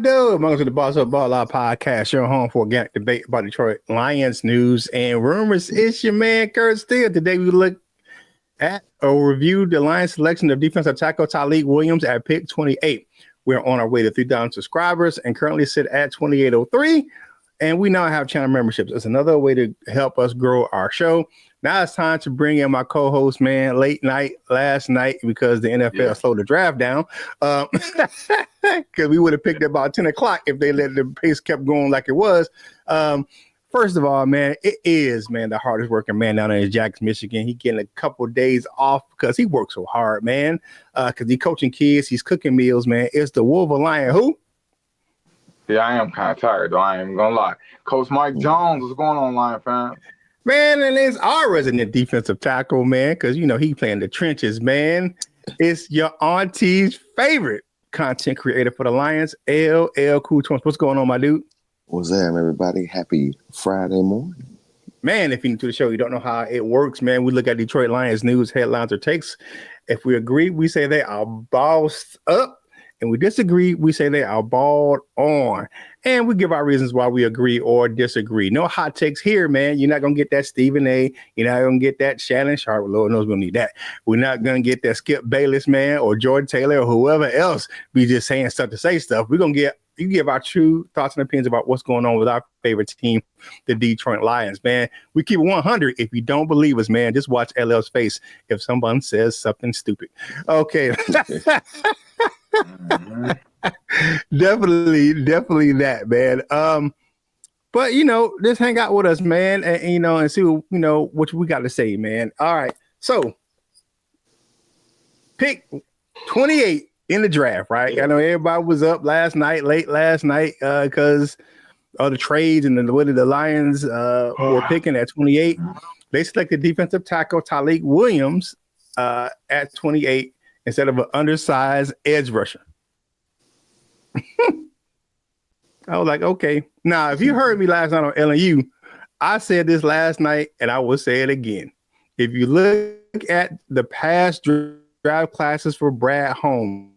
Welcome to the Boss Up Ball Out podcast, your home for organic debate about Detroit Lions news and rumors. It's your man, Curt Steele. Today we look at or review the Lions selection of defensive tackle Tyleik Williams at pick 28. We're on our way to 3,000 subscribers and currently sit at 2803. And we now have channel memberships. It's another way to help us grow our show. Now it's time to bring in my co-host, man, last night, because the NFL slowed the draft down. Because we would have picked it about 10 o'clock if they let the pace kept going like it was. First of all, man, it is, man, the hardest working man down in Jackson, Michigan. He getting a couple of days off because he works so hard, man. Because he's coaching kids, he's cooking meals, man. It's the Wolverine. Who? Yeah, I am kind of tired, though. I ain't gonna lie. Coach Mike Jones, what's going on, Lion fam? Man, and it's our resident defensive tackle, man, because, you know, he playing the trenches, man. It's your auntie's favorite content creator for the Lions, LL Cool Twins. What's going on, my dude? What's up, everybody? Happy Friday morning. Man, if you're new to the show, you don't know how it works, man. We look at Detroit Lions news, headlines, or takes. If we agree, we say they are bossed up. And we disagree, we say they are balled on. And we give our reasons why we agree or disagree. No hot takes here, man. You're not going to get that Stephen A. You're not going to get that Shannon Sharp. Lord knows we'll need that. We're not going to get that Skip Bayless, man, or Jordan Taylor or whoever else be just saying stuff to say stuff. We're going to give our true thoughts and opinions about what's going on with our favorite team, the Detroit Lions, man. We keep it 100. If you don't believe us, man, just watch LL's face if someone says something stupid. Okay. Definitely that, man. But you know, just hang out with us, man, and you know, and see what we got to say, man. All right, so pick 28 in the draft, right? I know everybody was up late last night, because of the trades and the way the Lions were picking at 28. They selected defensive tackle Tyleik Williams at 28 instead of an undersized edge rusher. I was like, okay. Now, if you heard me last night on LNU, I said this last night, and I will say it again. If you look at the past draft classes for Brad Holmes,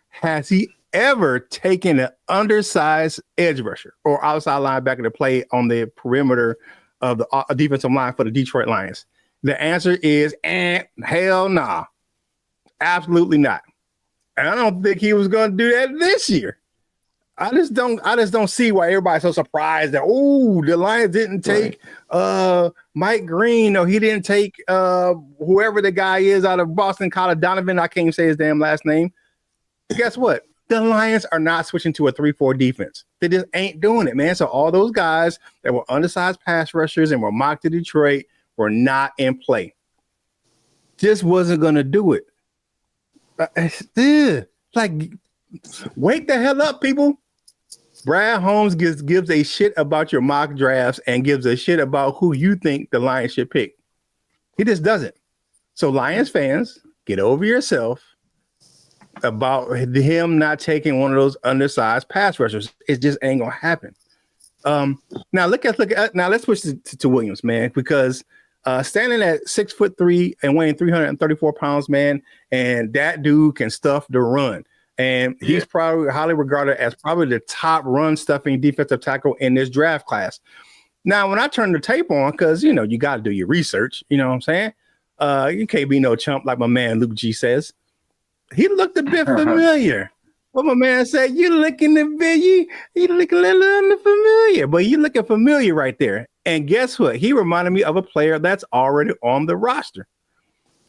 has he ever taken an undersized edge rusher or outside linebacker to play on the perimeter of the defensive line for the Detroit Lions? The answer is hell nah. Absolutely not. And I don't think he was going to do that this year. I just don't see why everybody's so surprised that the Lions didn't take Mike Green, or he didn't take whoever the guy is out of Boston College, Donovan. I can't even say his damn last name. Guess what? The Lions are not switching to a 3-4 defense. They just ain't doing it, man. So all those guys that were undersized pass rushers and were mocked to Detroit were not in play. Just wasn't going to do it. Like, wake the hell up, people. Brad Holmes gives a shit about your mock drafts and gives a shit about who you think the Lions should pick. He just doesn't. So Lions fans, get over yourself about him not taking one of those undersized pass rushers. It just ain't gonna happen. Now let's switch to Williams, man, because standing at 6'3" and weighing 334 pounds, man, and that dude can stuff the run. And he's probably highly regarded as probably the top run stuffing defensive tackle in this draft class. Now, when I turn the tape on, because, you know, you got to do your research, you know what I'm saying? You can't be no chump like my man Luke G says. He looked a bit familiar. What my man said, you looking a bit, you looking a little unfamiliar, but you looking familiar right there. And guess what? He reminded me of a player that's already on the roster.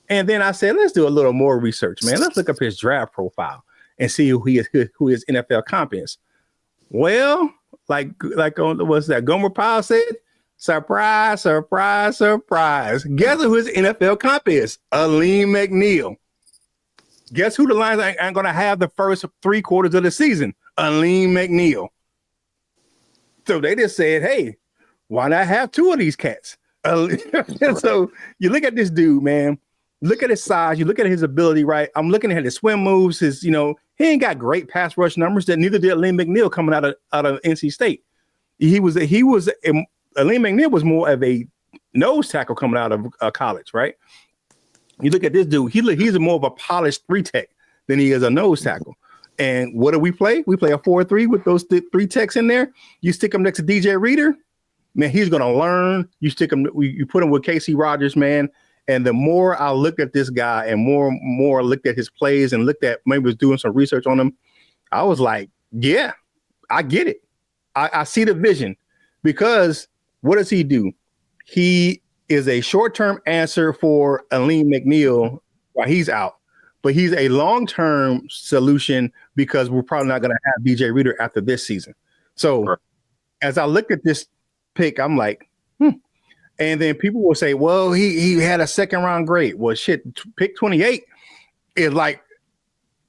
And then I said, let's do a little more research, man. Let's look up his draft profile and see who his NFL comp is. Well, like on what's that? Gomer Pyle said, surprise, surprise, surprise. Guess who his NFL comp is? Aleem McNeil. Guess who the Lions ain't going to have the first 3 quarters of the season? Aleem McNeil. So they just said, hey, why not have 2 of these cats? So you look at this dude, man. Look at his size. You look at his ability, right? I'm looking at his swim moves. His, he ain't got great pass rush numbers. That neither did Aleem McNeil coming out of NC State. Aleem McNeil was more of a nose tackle coming out of college, right? You look at this dude. He's more of a polished 3-tech than he is a nose tackle. And what do we play? We play a 4-3 with those three techs in there. You stick him next to DJ Reader, man, he's gonna learn. You stick him, you put him with Casey Rogers, man. And the more I looked at this guy and more looked at his plays and looked at maybe was doing some research on him, I was like, yeah, I get it. I see the vision, because what does he do? He is a short-term answer for Aleem McNeil while he's out, but he's a long-term solution because we're probably not going to have DJ Reader after this season. So as I looked at this pick, I'm like, And then people will say, well, he had a second round grade. Well, shit, pick 28 is like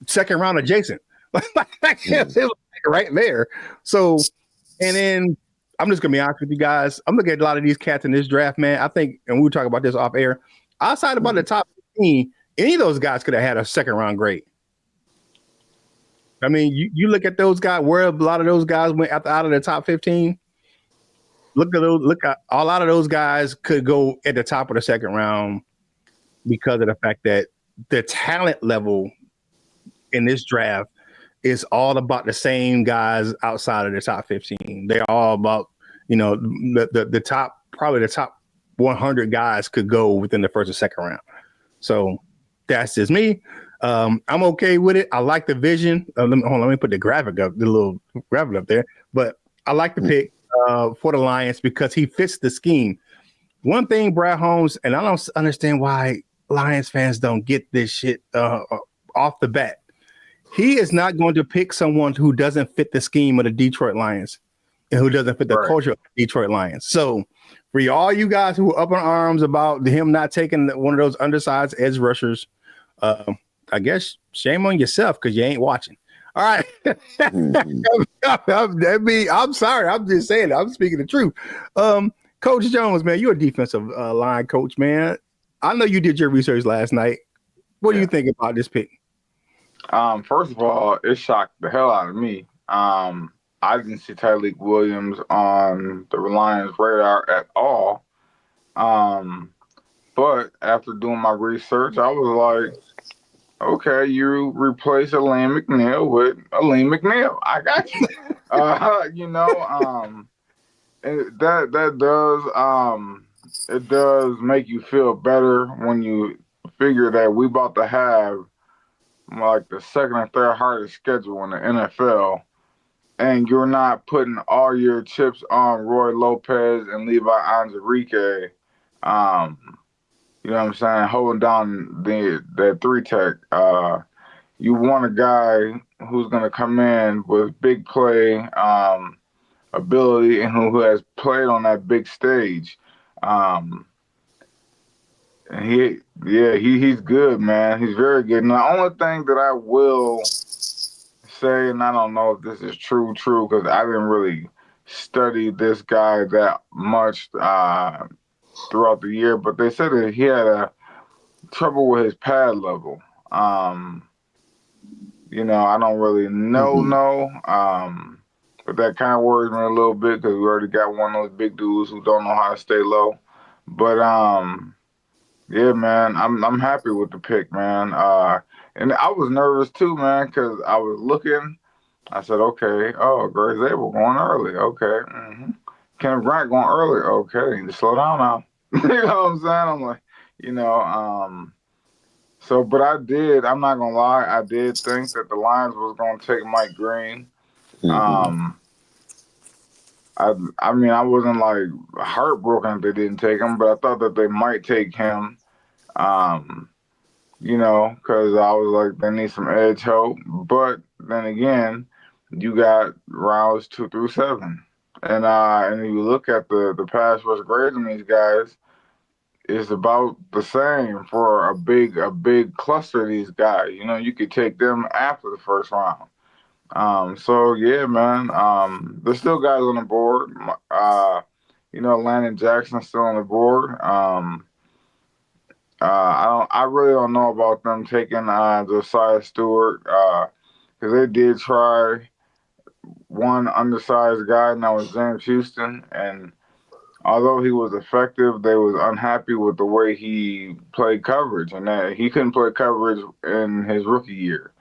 second round adjacent. It was right there. So, and then I'm just gonna be honest with you guys. I'm looking at a lot of these cats in this draft, man. I think, and we'll talk about this off air. Outside about the top 15, any of those guys could have had a second round grade. I mean, you look at those guys, where a lot of those guys went out of the top 15. Look at those. Look at a lot of those guys could go at the top of the second round because of the fact that the talent level in this draft is all about the same guys outside of the top 15. They're all about, the top, probably the top 100 guys could go within the first or second round. So that's just me. I'm okay with it. I like the vision. Let me put the graphic up, the little graphic up there. But I like the pick for the Lions because he fits the scheme. One thing, Brad Holmes, and I don't understand why Lions fans don't get this shit off the bat. He is not going to pick someone who doesn't fit the scheme of the Detroit Lions and who doesn't fit the culture of the Detroit Lions. So for all you guys who are up in arms about him not taking one of those undersized edge rushers, I guess shame on yourself because you ain't watching. All right. I'm sorry. I'm just saying. I'm speaking the truth. Coach Jones, man, you're a defensive line coach, man. I know you did your research last night. What do you think about this pick? First of all, it shocked the hell out of me. I didn't see Tyleik Williams on the Lions radar at all. But after doing my research, I was like, okay, you replace Aleem McNeil with Aleem McNeil. I got you. And that does it does make you feel better when you figure that we about to have like the second or third hardest schedule in the NFL, and you're not putting all your chips on Roy Lopez and Levi Onwuzurike. You know what I'm saying? Holding down that three tech. You want a guy who's going to come in with big play ability and who has played on that big stage. And he's good, man. He's very good. And the only thing that I will say, and I don't know if this is true, because I didn't really study this guy that much throughout the year, but they said that he had trouble with his pad level. I don't really know. But that kind of worries me a little bit because we already got one of those big dudes who don't know how to stay low. But yeah, man, I'm happy with the pick, man. And I was nervous too, man, because I was looking. I said, okay, Grace Abel going early, okay. Kenneth Grant going early, okay. Just slow down now. You know what I'm saying? I'm like, but I did. I'm not gonna lie. I did think that the Lions was gonna take Mike Green. I mean, I wasn't like heartbroken if they didn't take him, but I thought that they might take him. Because I was like, they need some edge help. But then again, you got rounds 2 through 7, and you look at the pass rush grades on these guys. Is about the same for a big cluster of these guys. You could take them after the first round. So yeah, man. There's still guys on the board. Landon Jackson's still on the board. I really don't know about them taking Josiah Stewart because they did try one undersized guy, and that was James Houston, and although he was effective, they was unhappy with the way he played coverage, and that he couldn't play coverage in his rookie year.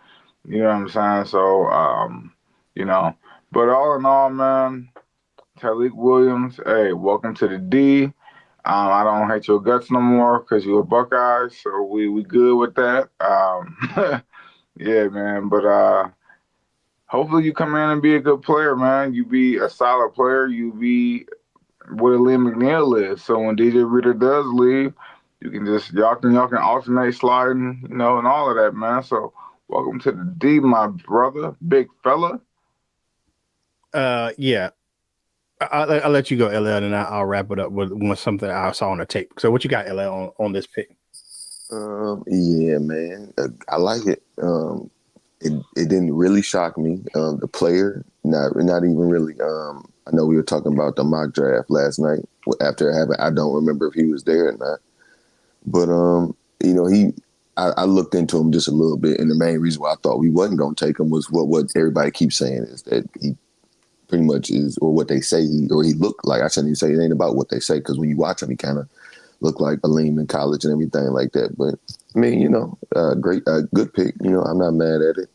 You know what I'm saying? So, you know, but all in all, man, Tyleik Williams, hey, welcome to the D. I don't hate your guts no more because you're a Buckeye, so we good with that. Yeah, man. But hopefully you come in and be a good player, man. You be a solid player. You be where Lynn McNeil is. So when DJ Reader does leave, you can just y'all can alternate sliding, you know, and all of that, man. So welcome to the D, my brother, big fella. Yeah. I'll let you go, LL, and I'll wrap it up with something I saw on the tape. So what you got, LL, on this pick? Yeah, man, I like it. It didn't really shock me. The player, not even really. I know we were talking about the mock draft last night after having. I don't remember if he was there or not, but you know, I looked into him just a little bit, and the main reason why I thought we wasn't going to take him was what everybody keeps saying is that he pretty much is, or what they say he looked like. I shouldn't even say it ain't about what they say, because when you watch him, he kind of looked like Aleem in college and everything like that. But I mean, you know, good pick. You know, I'm not mad at it.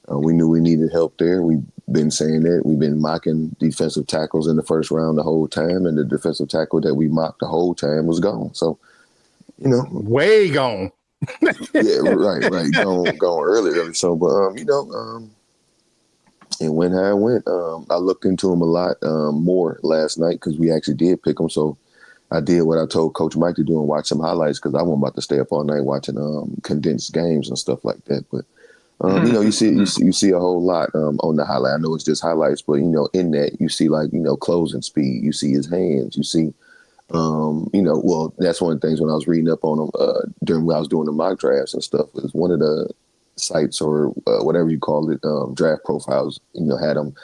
We knew we needed help there. We've been saying that. We've been mocking defensive tackles in the first round the whole time, and the defensive tackle that we mocked the whole time was gone. So, you know, way gone. Yeah, right, gone early. So, but you know, it went how it went. I looked into him a lot more last night because we actually did pick him. So I did what I told Coach Mike to do and watch some highlights, because I wasn't about to stay up all night watching condensed games and stuff like that. But you know, you see a whole lot on the highlight. I know it's just highlights, but you know, in that you see, like, you know, closing speed. You see his hands. You see, you know, well, that's one of the things when I was reading up on him during when I was doing the mock drafts and stuff. Was one of the sites, or whatever you call it, draft profiles, you know, had him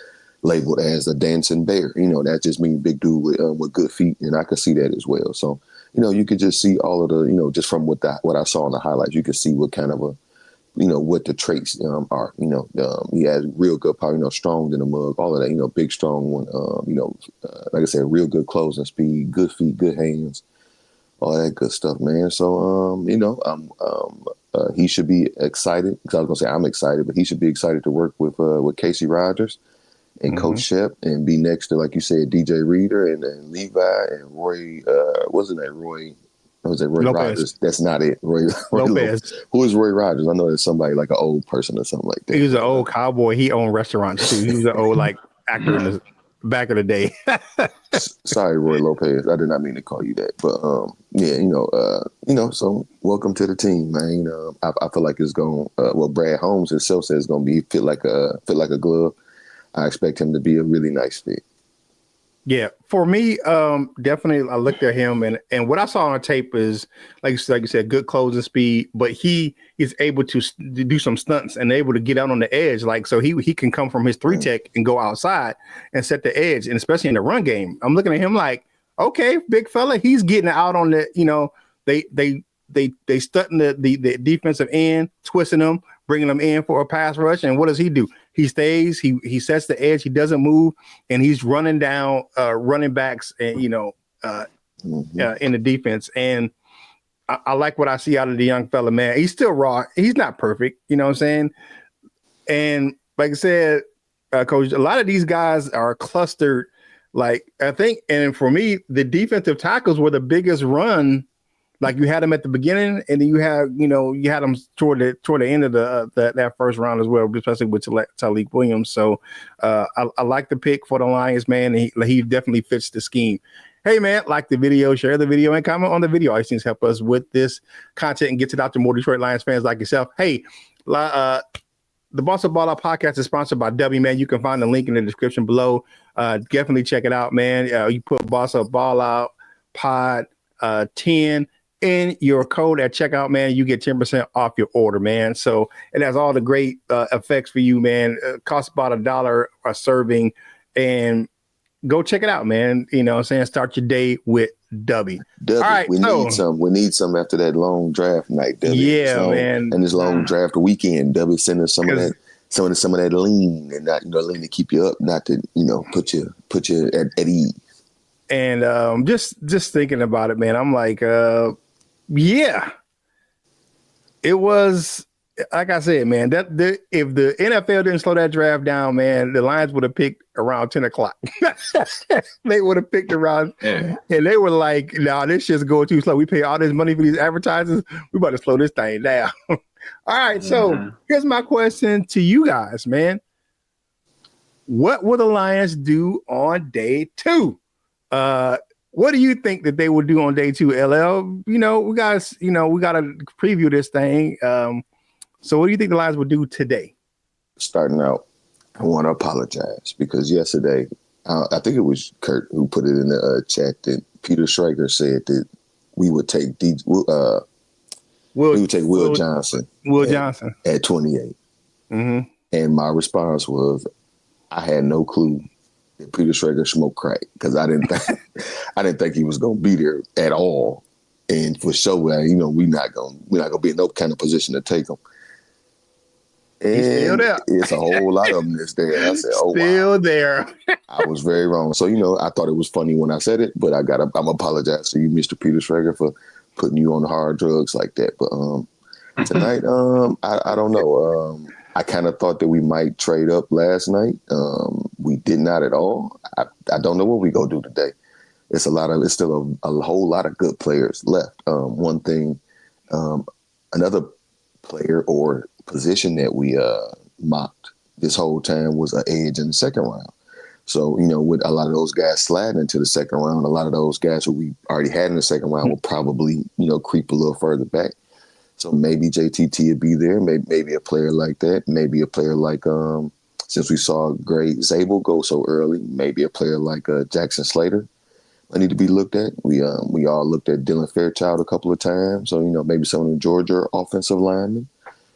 labeled as a dancing bear. You know, that just means big dude with good feet, and I could see that as well. So, you know, you could just see all of the, you know, just from what I saw in the highlights, you could see what kind of a, you know, what the traits are. You know, he has real good power, you know, strong in the mug, all of that, you know, big, strong one, you know, like I said, real good closing speed, good feet, good hands, all that good stuff, man. So, you know, he should be excited, because I was gonna say I'm excited, but he should be excited to work with Casey Rogers and Coach Shep, and be next to, like you said, DJ Reader and Levi and Roy. Wasn't that Roy? Was it Roy Lopez. Rogers? That's not it. Roy Lopez. Who is Roy Rogers? I know it's somebody like an old person or something like that. He was an old cowboy. He owned restaurants too. He was an old like actor in the back of the day. Sorry, Roy Lopez. I did not mean to call you that, but yeah, you know. So welcome to the team, man. I feel like it's going. Well, Brad Holmes himself says it's going to be fit like a glove. I expect him to be a really nice fit. Yeah, for me, definitely. I looked at him, and what I saw on tape is, like you said, good closing speed. But he is able to do some stunts and able to get out on the edge. Like, so he can come from his 3-tech and go outside and set the edge, and especially in the run game. I'm looking at him like, okay, big fella, he's getting out on the. You know, they stunting the defensive end, twisting them, bringing them in for a pass rush. And what does he do? He stays, he sets the edge, he doesn't move, and he's running down running backs, and you know, in the defense. And I like what I see out of the young fella, man. He's still raw. He's not perfect, you know what I'm saying? And like I said, Coach, a lot of these guys are clustered. Like, I think, and for me, the defensive tackles were the biggest run. Like, you had them at the beginning, and then you had them toward the end of that first round as well, especially with Tyleik Williams. So I like the pick for the Lions, man. And he definitely fits the scheme. Hey, man, like the video, share the video, and comment on the video. All these things help us with this content and gets it out to more Detroit Lions fans like yourself. Hey, the Boss of Ball Out podcast is sponsored by Dubby, man. You can find the link in the description below. Definitely check it out, man. You put Boss of Ball Out Pod 10 in your code at checkout, man, you get 10% off your order, man. So it has all the great effects for you, man. Costs about $1 a serving, and go check it out, man. You know what I'm saying? Start your day with Dubby. All right, we need some after that long draft night, Dubby. Yeah, man. And this long draft weekend, Dubby, send us some of that lean, and not, you know, lean to keep you up, not to, you know, put you at ease. And just thinking about it, man, I'm like, yeah, it was like I said, man, if the NFL didn't slow that draft down, man, the Lions would have picked around 10 o'clock. They would have picked around, and they were like, "No, this shit's going too slow. We pay all this money for these advertisers. We about to slow this thing down." All right, so here's my question to you guys, man. What will the Lions do on day 2? What do you think that they will do on day 2, LL? We got to preview this thing. So what do you think the Lions will do today? Starting out, I want to apologize because yesterday, I think it was Curt who put it in the chat that Peter Schrager said that we would take Will Johnson. Johnson at 28. Mm-hmm. And my response was, I had no clue that Peter Schrager smoked crack because I didn't think he was going to be there at all. And for sure, we're not going to be in no kind of position to take him. And it's a whole lot of them that's there. And I said, "Oh, still wow. there." I was very wrong. So, I thought it was funny when I said it, but I'm apologize to you, Mr. Peter Schrager, for putting you on the hard drugs like that. But tonight, I don't know. I kind of thought that we might trade up last night. We did not at all. I don't know what we go do today. It's still a whole lot of good players left. One thing, another player or position that we mocked this whole time was an edge in the second round. So, with a lot of those guys sliding into the second round, a lot of those guys who we already had in the second round will probably, creep a little further back. So maybe JTT would be there, maybe a player like that, maybe a player like, since we saw great Zabel go so early, maybe a player like Jackson Slater. I need to be looked at. We all looked at Dylan Fairchild a couple of times. So, maybe some of the Georgia offensive linemen.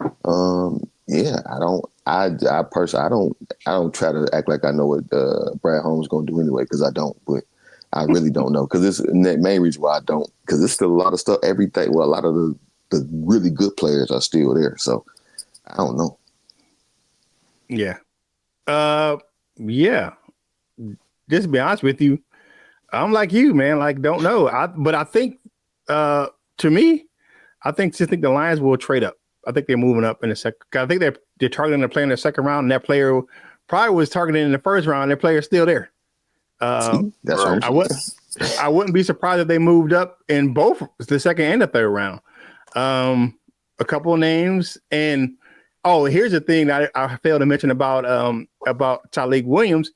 I personally don't try to act like I know what Brad Holmes is going to do anyway, because I don't, but I really don't know. Because the main reason why I don't, because there's still a lot of stuff, everything. Well, a lot of the really good players are still there. So I don't know. Yeah. Yeah. Just to be honest with you, I'm like you, man. Like, don't know. But I think, to me, I think the Lions will trade up. I think they're moving up in the second. I think they're targeting a player in the second round, and that player probably was targeted in the first round. Their player's still there. That's right. I wouldn't be surprised if they moved up in both the second and the third round. A couple of names, and here's the thing that I failed to mention about Tyleik Williams.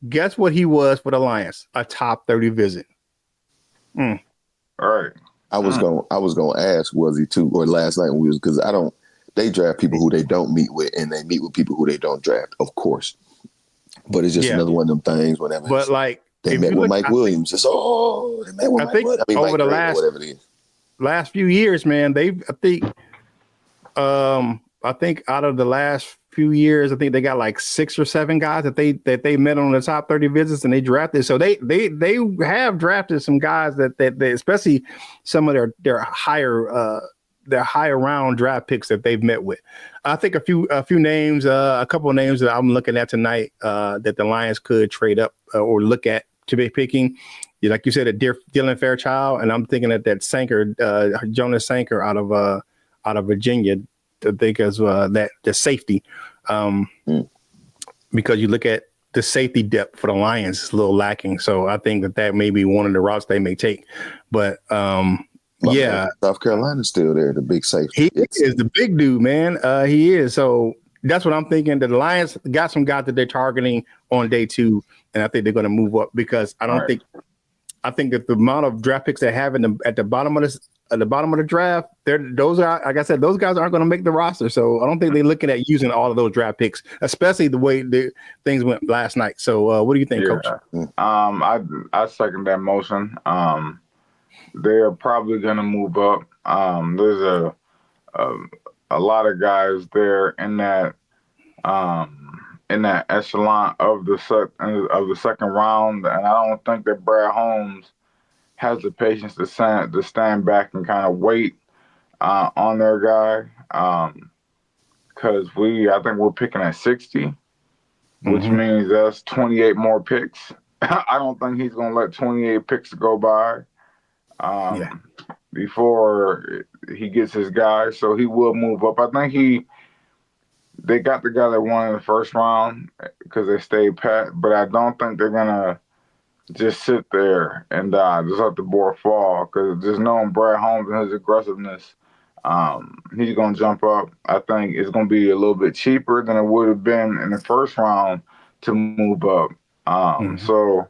Guess what he was for the Lions? A top 30 visit. All right. I was gonna ask, was he too, or last night when we was, because they draft people who they don't meet with, and they meet with people who they don't draft, of course. But it's just another one of them things. Whenever, but like they met with Mike Williams, they met with Mike Williams. Over the last few years, man, I think out of the last few years, I think they got like 6 or 7 guys that they met on the top 30 visits and they drafted. So they have drafted some guys that they, especially some of their higher round draft picks that they've met with. I think a few names, a couple of names that I'm looking at tonight that the Lions could trade up or look at to be picking. Like you said, Dylan Fairchild, and I'm thinking that Sanker, Jonas Sanker out of Virginia. I think as that the safety, because you look at the safety depth for the Lions, it's a little lacking. So I think that may be one of the routes they may take. But South Carolina's still there, the big safety. He is the big dude, man. He is. So that's what I'm thinking. That the Lions got some guys that they're targeting on day 2, and I think they're going to move up because I think that the amount of draft picks they have at the bottom of the draft, those are, like I said, those guys aren't going to make the roster. So I don't think they're looking at using all of those draft picks, especially the way things went last night. So what do you think, Coach? I second that motion. They're probably going to move up. There's a lot of guys there in that echelon of the second round, and I don't think that Brad Holmes has the patience to stand back and kind of wait on their guy, because I think we're picking at 60, which means that's 28 more picks. I don't think he's gonna let 28 picks go by. before he gets his guy, so he will move up. I think they got the guy that won in the first round because they stayed pat, but I don't think they're gonna just sit there and just let the board fall, because just knowing Brad Holmes and his aggressiveness, he's going to jump up. I think it's going to be a little bit cheaper than it would have been in the first round to move up. So,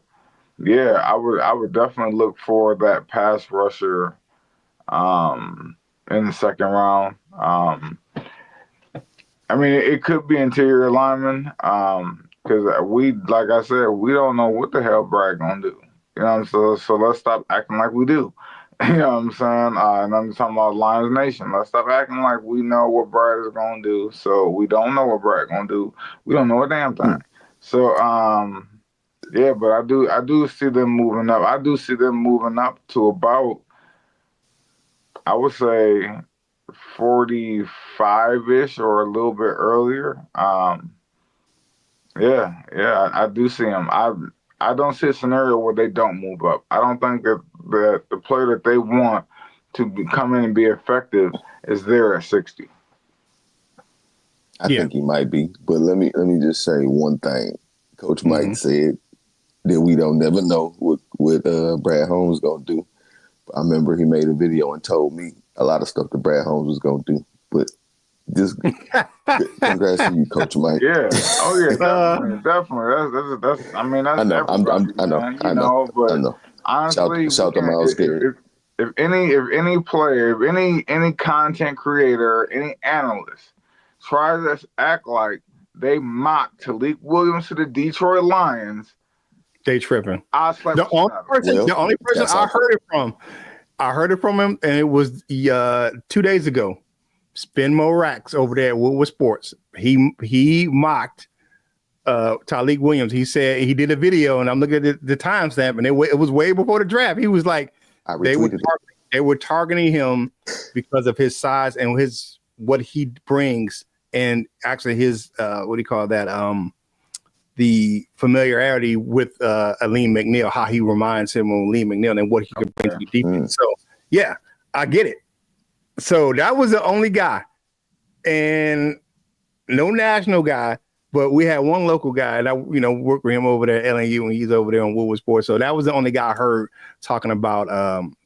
yeah, I would definitely look for that pass rusher in the second round. I mean, it could be interior lineman, because like I said, we don't know what the hell Brad gonna do. You know what I'm saying? So let's stop acting like we do. You know what I'm saying? And I'm talking about Lions Nation. Let's stop acting like we know what Brad is gonna do. So we don't know what Brad gonna do. We don't know a damn thing. So yeah, but I do see them moving up. I do see them moving up to about, I would say, 45-ish or a little bit earlier. Yeah, I do see them. I don't see a scenario where they don't move up. I don't think that the player that they want to come in and be effective is there at 60. I think he might be, but let me just say one thing. Coach Mike said that we don't never know what Brad Holmes gonna do. I remember he made a video and told me a lot of stuff that Brad Holmes was gonna do, but just congrats to you, Coach Mike. Yeah. Oh yeah, definitely. That's. I mean, that's. I know. Everybody, I know. man, I know. But I know. honestly, Shout to Miles Garrett. if any player, if any content creator, any analyst tries to act like they mocked Tyleik Williams to the Detroit Lions, they tripping. The only person I heard it from him, and it was 2 days ago. Spin Mo Racks over there at Woodward Sports. He mocked Tyleik Williams. He said he did a video, and I'm looking at the timestamp, and it was way before the draft. He was like, they were targeting him because of his size and what he brings, and actually his what do you call that? The familiarity with Aleem McNeil, how he reminds him of Aleem McNeil and what he could bring to the defense. So yeah, I get it. So that was the only guy, and no national guy, but we had one local guy, and I worked with him over there at LNU, and he's over there on Woodward Sports. So that was the only guy I heard talking about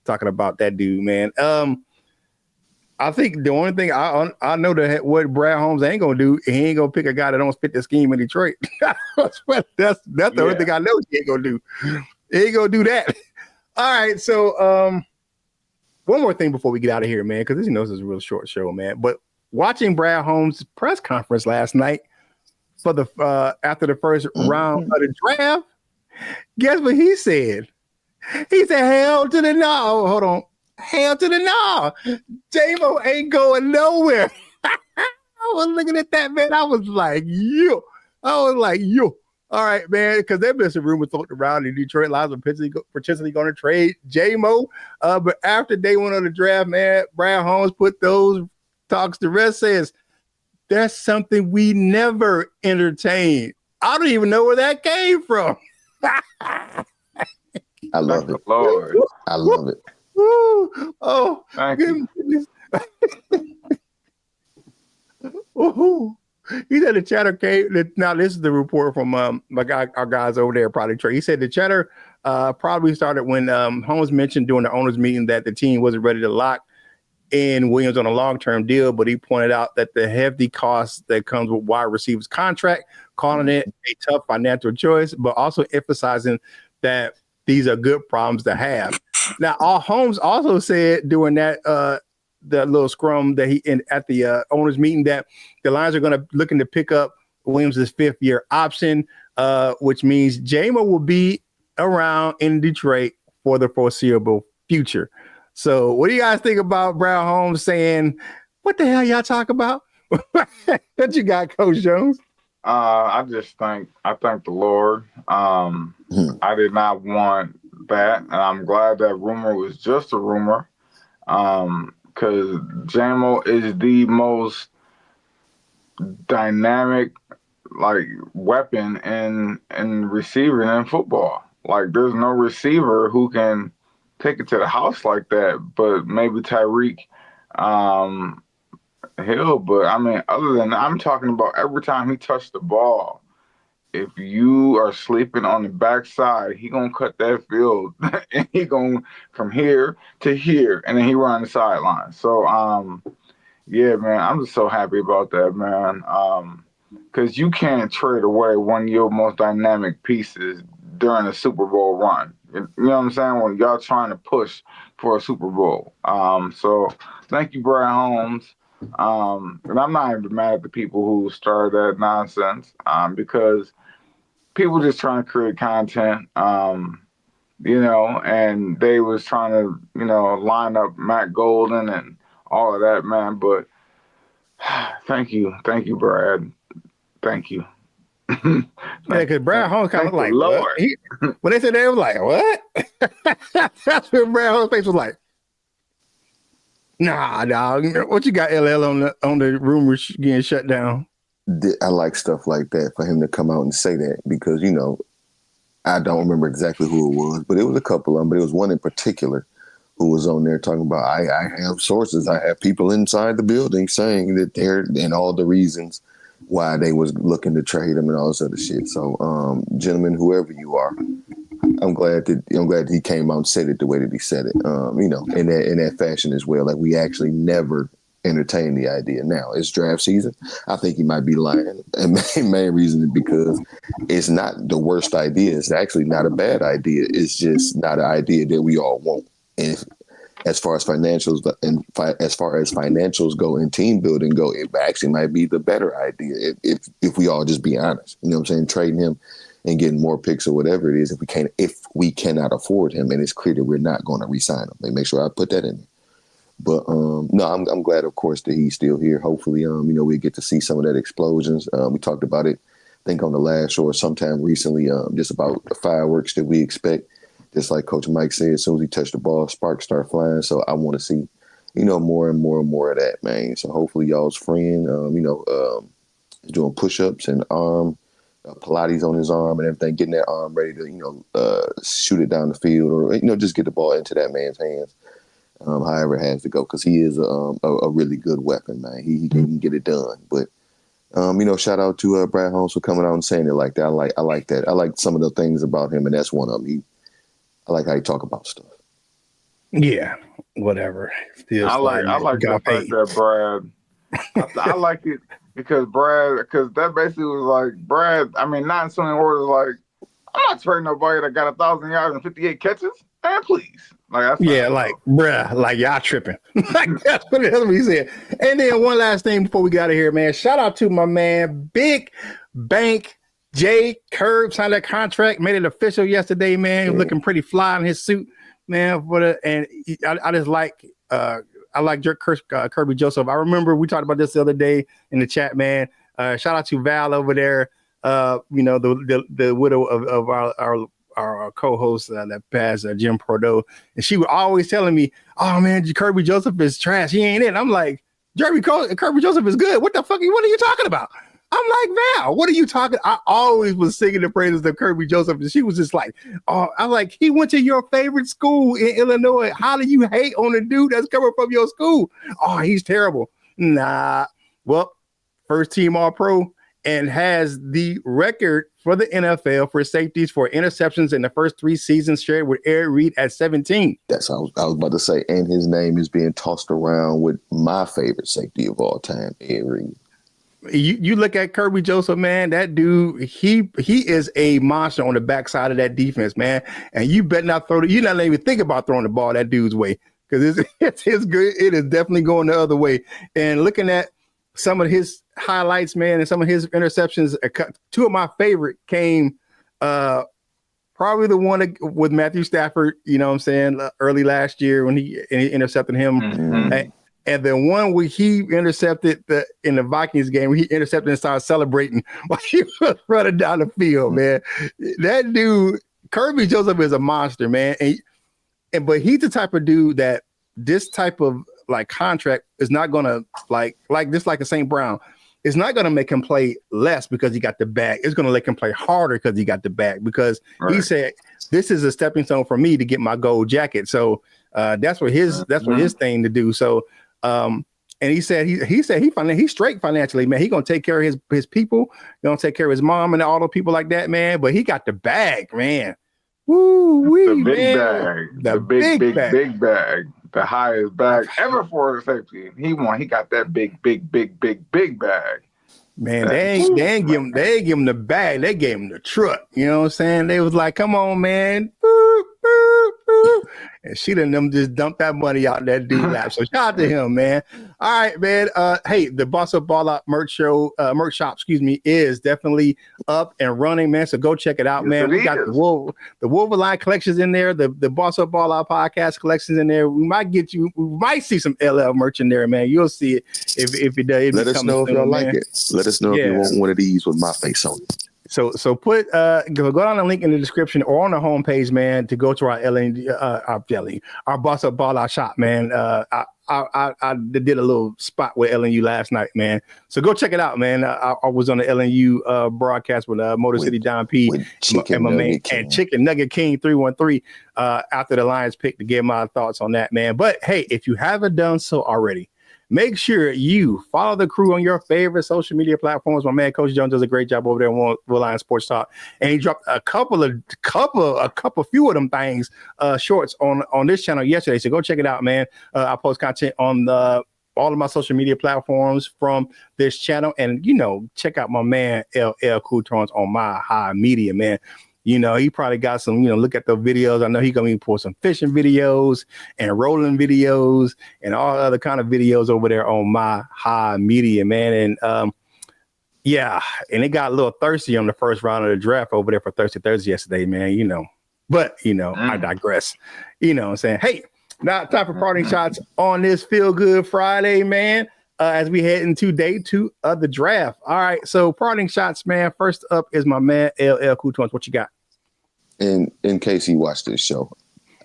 that dude, man. I think the only thing I know that what Brad Holmes ain't gonna do, he ain't gonna pick a guy that don't fit the scheme in Detroit. that's the only thing I know he ain't gonna do. He ain't gonna do that. All right, so one more thing before we get out of here, man, because this is a real short show, man. But watching Brad Holmes' press conference last night for the after the first round of the draft, guess what he said? He said, "Hell to the no." Hold on. Hell to the no. J-Mo ain't going nowhere. I was looking at that, man. I was like, yo. All right, man, because there's been some rumors floating around in Detroit. Lions are potentially going to trade J-Mo. But after day one of the draft, man, Brad Holmes put those talks to rest, says, that's something we never entertained. I don't even know where that came from. I love it. Lord. I love it. Woo. Oh, goodness. Ooh. He said the chatter came. Now, this is the report from our guys over there, probably Trey. He said the chatter probably started when Holmes mentioned during the owners' meeting that the team wasn't ready to lock in Williams on a long-term deal, but he pointed out that the hefty cost that comes with wide receivers contract, calling it a tough financial choice, but also emphasizing that these are good problems to have. Now, Holmes also said during that little scrum that he at the owners meeting that the Lions are going to looking to pick up Williams' fifth-year option, which means J-Mo will be around in Detroit for the foreseeable future. So, what do you guys think about Brad Holmes saying, "What the hell y'all talk about"? What you got, Coach Jones? I thank the Lord. I did not want that, and I'm glad that rumor was just a rumor. Because J-Mo is the most dynamic weapon in receiver in football. Like, there's no receiver who can take it to the house like that. But maybe Tyreek Hill. But I mean, other than that, I'm talking about every time he touched the ball. If you are sleeping on the backside, he gonna cut that field, and he gonna from here to here, and then he run the sideline. So yeah, man, I'm just so happy about that, man. Because you can't trade away one of your most dynamic pieces during a Super Bowl run. You know what I'm saying? When y'all trying to push for a Super Bowl. So thank you, Brad Holmes. And I'm not even mad at the people who started that nonsense, because people just trying to create content, and they was trying to, line up Matt Golden and all of that, man. But thank you, Brad. Thank you. Yeah, because Brad Holmes kind of like, what? When they said that, it was like, what? That's what Brad Holmes' face was like. Nah, dog. What you got, LL, on the rumors getting shut down? I like stuff like that for him to come out and say that, because, I don't remember exactly who it was, but it was a couple of them, but it was one in particular who was on there talking about, I have sources, I have people inside the building saying that they're, and all the reasons why they was looking to trade him and all this other shit. So, gentlemen, whoever you are, I'm glad that he came out and said it the way that he said it, in that fashion as well. Like, we actually never entertain the idea. Now it's draft season. I think he might be lying. And main reason is because it's not the worst idea. It's actually not a bad idea. It's just not an idea that we all want. And as far as financials go and team building go, it actually might be the better idea if we all just be honest. You know what I'm saying? Trading him and getting more picks or whatever it is, if we cannot afford him, and it's clear that we're not going to re-sign him. Like, make sure I put that in there. But no, I'm glad, of course, that he's still here. Hopefully, we get to see some of that explosions. We talked about it, I think, on the last show or sometime recently, just about the fireworks that we expect. Just like Coach Mike said, as soon as he touched the ball, sparks start flying. So I want to see, more and more and more of that, man. So hopefully y'all's friend, is doing push-ups and arm Pilates on his arm and everything, getting that arm ready to, shoot it down the field, or, just get the ball into that man's hands. However it has to go, because he is a really good weapon, man. He can get it done. But, shout out to Brad Holmes for coming out and saying it like that. I like that. I like some of the things about him, and that's one of them. I like how he talk about stuff. Yeah, whatever. I like the fact that Brad. I like it because that basically was like, Brad. I mean, not in so many words, like, I'm not trading nobody that got 1,000 yards and 58 catches. Man, please. Like, bruh, like, y'all tripping. Like, that's what he said. And then one last thing before we get out of here, man. Shout out to my man, Big Bank J. Curt signed that contract, made it official yesterday, man. He was looking pretty fly in his suit, man. I just like Kirby Joseph. I remember we talked about this the other day in the chat, man. Shout out to Val over there. The widow of our co-host that passed, Jim Bordeaux, and she was always telling me, "Oh man, Kirby Joseph is trash. He ain't it." I'm like, Kirby Joseph is good. What are you talking about? I'm like, Val, what are you talking? I always was singing the praises of Kirby Joseph, and she was just like, "Oh," I'm like, "He went to your favorite school in Illinois. How do you hate on a dude that's coming from your school? Oh, he's terrible." Nah. Well, first team All-Pro, and has the record for the NFL for safeties for interceptions in the first 3 seasons, shared with Eric Reed at 17. That's what I was about to say. And his name is being tossed around with my favorite safety of all time, Eric Reed. You look at Kirby Joseph, man, that dude, he is a monster on the backside of that defense, man. And you better not you're not even think about throwing the ball that dude's way, because it's good. It is definitely going the other way. And looking at some of his highlights, man, and some of his interceptions, 2 of my favorite came probably the one with Matthew Stafford, you know what I'm saying, early last year when he intercepted him. Mm-hmm. And then one where he intercepted in the Vikings game, where he intercepted and started celebrating while he was running down the field, man. That dude, Kirby Joseph, is a monster, man. But he's the type of dude that this type of like contract is not gonna like a St. Brown. it's not going to make him play less because he got the bag. It's going to make him play harder because he got the bag, because he said, this is a stepping stone for me to get my gold jacket. So that's what his thing to do. So and he said he's straight financially, man. He gonna take care of his people, gonna take care of his mom and all the people like that, man. But he got the bag, man. The big bag. The big bag. The highest bag ever for a safety. He got that big bag. Man, they ain't give him the bag. They gave him the truck. You know what I'm saying? They was like, come on, man. Boop, boop, boop. And she done them just dumped that money out that dude lap. So shout out to him, man. All right, man. Hey, the Boss Up Ball Out merch shop, is definitely up and running, man. So go check it out, man. We got the Wolverine collections in there, the Boss Up Ball Out podcast collections in there. We might see some LL merch in there, man. You'll see it if it does. Let us know if y'all like it. Let us know if you want one of these with my face on it. So put go down the link in the description or on the homepage, man, to go to our Boss Up Ball Out shop, man. I did a little spot with LNU last night, man. So go check it out, man. I was on the LNU broadcast with Motor City Don P and my man and Chicken Nugget King 313 after the Lions pick to get my thoughts on that, man. But hey, if you haven't done so already, make sure you follow the crew on your favorite social media platforms. My man, Coach Jones, does a great job over there on Lions Sports Talk, and he dropped a few of them things, shorts on this channel yesterday. So go check it out, man. I post content on all of my social media platforms from this channel, and check out my man LL Coultons on my high media, man. He probably got some, look at the videos. I know he's going to be pour some fishing videos and rolling videos and all other kind of videos over there on my high media, man. And and it got a little thirsty on the first round of the draft over there for Thirsty Thursday yesterday, man, but, I digress. You know what I'm saying? Hey, now time for parting shots on this Feel Good Friday, man. As we head into day 2 of the draft. All right, so parting shots, man. First up is my man LL Coultons. What you got? In case he watched this show,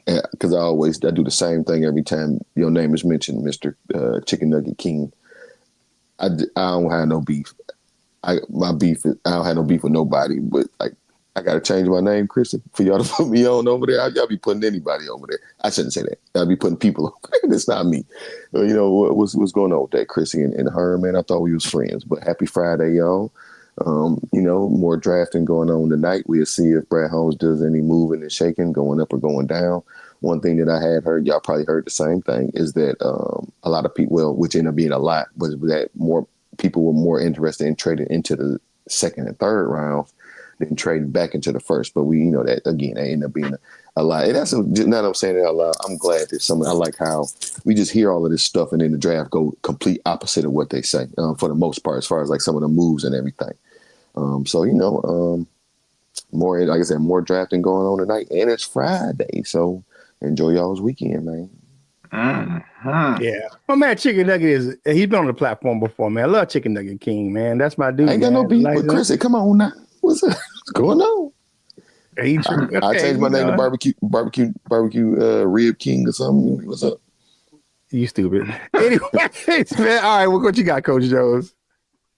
because I do the same thing every time your name is mentioned, Mr. Chicken Nugget King. I don't have no beef. I don't have no beef with nobody, but I got to change my name, Christian, for y'all to put me on over there. Y'all be putting anybody over there. I shouldn't say that. I'll be putting people over there. It's not me. What's going on with that, Chrissy and her, man? I thought we was friends, but happy Friday, y'all. More drafting going on tonight. We'll see if Brad Holmes does any moving and shaking, going up or going down. One thing that I had heard, y'all probably heard the same thing, is that a lot of people, which ended up being a lot, but that more people were more interested in trading into the second and third rounds than trading back into the first. But we that again, that ended up being a lot. And that's now that I'm saying it out loud, I'm glad that I like how we just hear all of this stuff and then the draft go complete opposite of what they say for the most part, as far as some of the moves and everything. More, like I said, more drafting going on tonight, and it's Friday, so enjoy y'all's weekend, man. Mm-hmm. Yeah, my man Chicken Nugget he's been on the platform before, man. I love Chicken Nugget King, man. That's my dude. I ain't got no beef, but Chris, come on now. What's going on? I changed my name to barbecue rib king or something. What's up? You stupid. Anyways, man. All right, what you got, Coach Jones?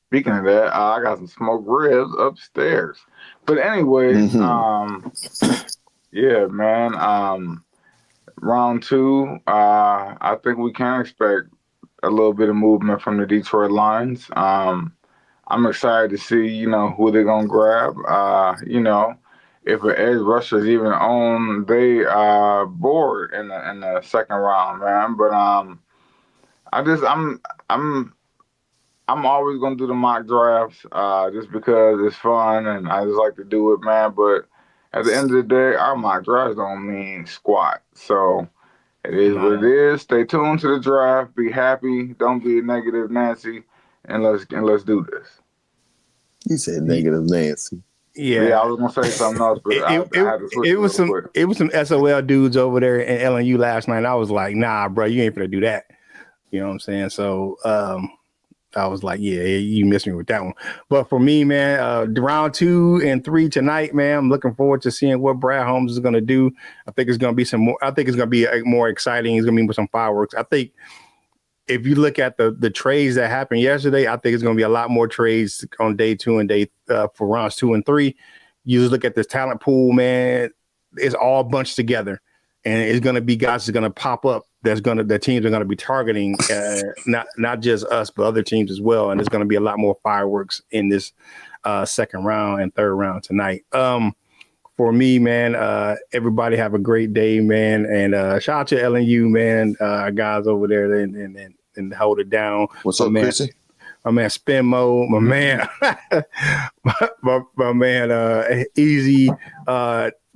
Speaking of that, I got some smoked ribs upstairs. But anyway, yeah, man. Round 2, I think we can expect a little bit of movement from the Detroit Lions. I'm excited to see, who they're gonna grab. If an edge rusher is even on their board in the second round, man. But I'm always gonna do the mock drafts just because it's fun and I just like to do it, man. But at the end of the day, our mock drafts don't mean squat. So it is what it is. Stay tuned to the draft. Be happy. Don't be a negative Nancy, and let's do this. You said negative Nancy. Yeah, I was gonna say something else, but I had to switch. It was some SOL dudes over there in LNU last night. And I was like, nah, bro, you ain't finna do that. You know what I'm saying? So I was like, yeah, you missed me with that one. But for me, man, round 2 and 3 tonight, man, I'm looking forward to seeing what Brad Holmes is going to do. I think it's going to be more exciting. It's going to be with some fireworks. I think if you look at the trades that happened yesterday, I think it's going to be a lot more trades on day 2 and for rounds 2 and 3. You just look at this talent pool, man. It's all bunched together, and it's going to be guys that's going to pop up. The teams are going to be targeting not just us, but other teams as well. And there's going to be a lot more fireworks in this second round and third round tonight. For me, man, everybody have a great day, man. And shout out to LNU, man. Guys over there and hold it down. What's up, man? Chrissy? My man Spin Mode, my man, my man Easy,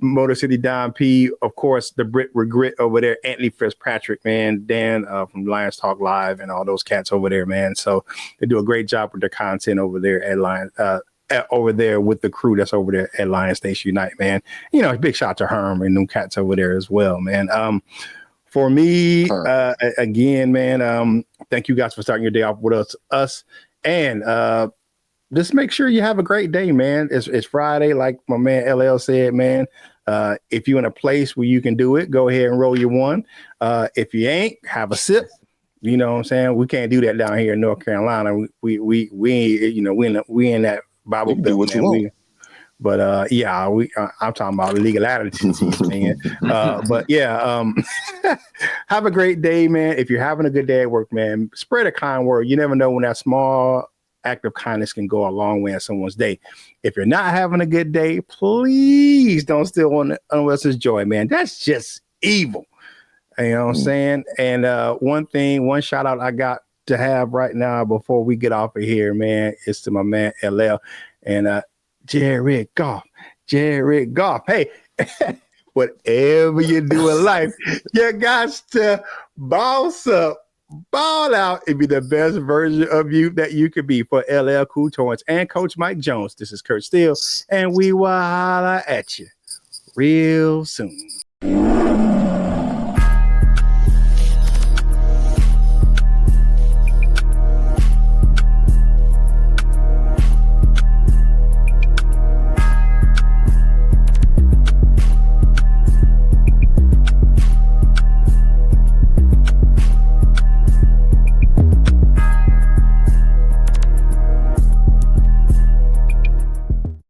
Motor City Don P, of course, the Brit Regret over there, Anthony Fitzpatrick, man, Dan from Lions Talk Live, and all those cats over there, man. So they do a great job with their content over there at Lions, over there with the crew that's over there at Lions Station Unite, man. You know, big shout out to Herm and them cats over there as well, man. For me, again, man, thank you guys for starting your day off with us, and just make sure you have a great day, man. It's Friday, like my man LL said, man. If you're in a place where you can do it, go ahead and roll your one. If you ain't, have a sip. You know what I'm saying? We can't do that down here in North Carolina. We you know, we in that Bible belt, what you want. But I'm talking about legality, man. But yeah, have a great day, man. If you're having a good day at work, man, spread a kind word. You never know when that small act of kindness can go a long way in someone's day. If you're not having a good day, please don't steal anyone else's joy, man. That's just evil. You know what I'm saying? And one shout out I got to have right now before we get off of here, man, is to my man LL and Jared Goff. Hey, whatever you do in life, you got to boss up, ball out, and be the best version of you that you could be. For LL Cool Torrance and Coach Mike Jones, this is Curt Steele, and we will holla at you real soon.